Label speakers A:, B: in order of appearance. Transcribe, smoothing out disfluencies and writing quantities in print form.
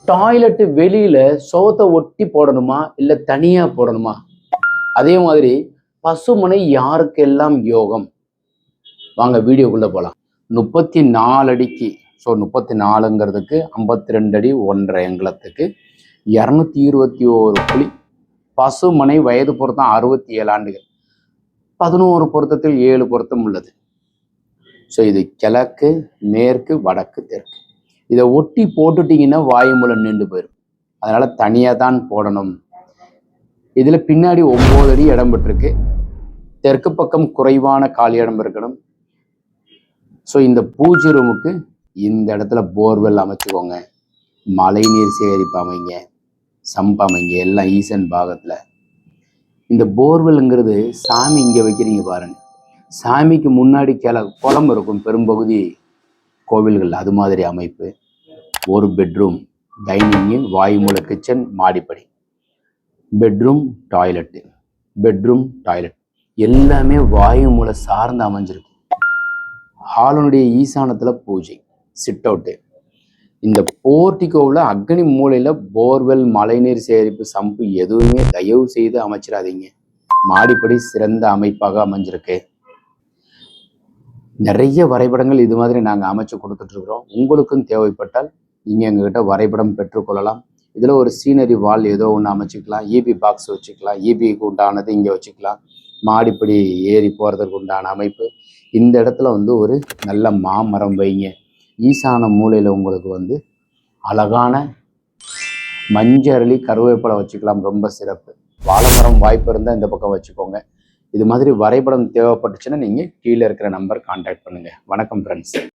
A: Toilet வெளியில சோத்தை ஒட்டி போடணுமா இல்லை தனியா போடணுமா? அதே மாதிரி பசுமனை யாருக்கெல்லாம் யோகம்? வாங்க வீடியோக்குள்ள போகலாம். 34 அடிக்கு, ஸோ 34ங்கிறதுக்கு 52 அடி 1.5 அங்குலத்துக்கு 221 புலி. பசுமனை வயது பொருத்தம் 67 ஆண்டுகள். 11 பொருத்தத்தில் 7 பொருத்தம் உள்ளது. ஸோ இது கிழக்கு, மேற்கு, வடக்கு, தெற்கு. இதை ஒட்டி போட்டுட்டீங்கன்னா வாயுமூலம் நின்று போயிடும். அதனால தனியாக தான் போடணும். இதில் பின்னாடி 9 அடி இடம் பெற்றிருக்கு. தெற்கு பக்கம் குறைவான காலி இடம் இருக்கணும். ஸோ இந்த பூஜை ரூமுக்கு இந்த இடத்துல போர்வெல் அமைச்சுக்கோங்க. மழைநீர் சேகரிப்பு அமைங்க, சம்பு அமைங்க, எல்லாம் ஈசன் பாகத்தில். இந்த போர்வெல்ங்கிறது சாமி இங்கே வைக்கிறீங்க பாருங்க. சாமிக்கு முன்னாடி குளம் இருக்கும் பெரும்பகுதி கோவில்கள், அது மாதிரி அமைப்பு. ஒரு பெட்ரூம், டைனிங்கு, வாயுமூல கிச்சன், மாடிப்படி, பெட்ரூம், டாய்லெட்டு, பெட்ரூம், டாய்லெட் எல்லாமே வாயுமூல சார்ந்து அமைஞ்சிருக்கு. ஹாலனுடைய ஈசானத்தில் பூஜை, சிட் அவுட்டு. இந்த போர்ட்டிகோவில் அக்னி மூலையில் போர்வெல், மழைநீர் சேகரிப்பு, சம்பு எதுவுமே தயவு செய்து அமைச்சிடாதீங்க. மாடிப்படி சிறந்த அமைப்பாக அமைஞ்சிருக்கு. நிறைய வரைபடங்கள் இது மாதிரி நாங்கள் அமைச்சு கொடுத்துட்ருக்குறோம். உங்களுக்கும் தேவைப்பட்டால் நீங்கள் எங்ககிட்ட வரைபடம் பெற்றுக்கொள்ளலாம். இதில் ஒரு சீனரி வால் ஏதோ ஒன்று அமைச்சிக்கலாம், இபி பாக்ஸ் வச்சுக்கலாம், இபிக்கு உண்டானது இங்கே வச்சுக்கலாம். மாடிப்படி ஏறி போகிறதுக்கு உண்டான அமைப்பு. இந்த இடத்துல ஒரு நல்ல மாமரம் வைங்க. ஈசான மூலையில் உங்களுக்கு அழகான மஞ்சள் கருவேப்பிலை வச்சுக்கலாம், ரொம்ப சிறப்பு. வாழைமரம் வாய்ப்பு இருந்தால் இந்த பக்கம் வச்சுக்கோங்க. இது மாதிரி வரைபடம் தேவைப்பட்டுச்சுன்னா நீங்கள் கீழே இருக்கிற நம்பர் கான்டாக்ட் பண்ணுங்கள். வணக்கம் ஃப்ரெண்ட்ஸ்.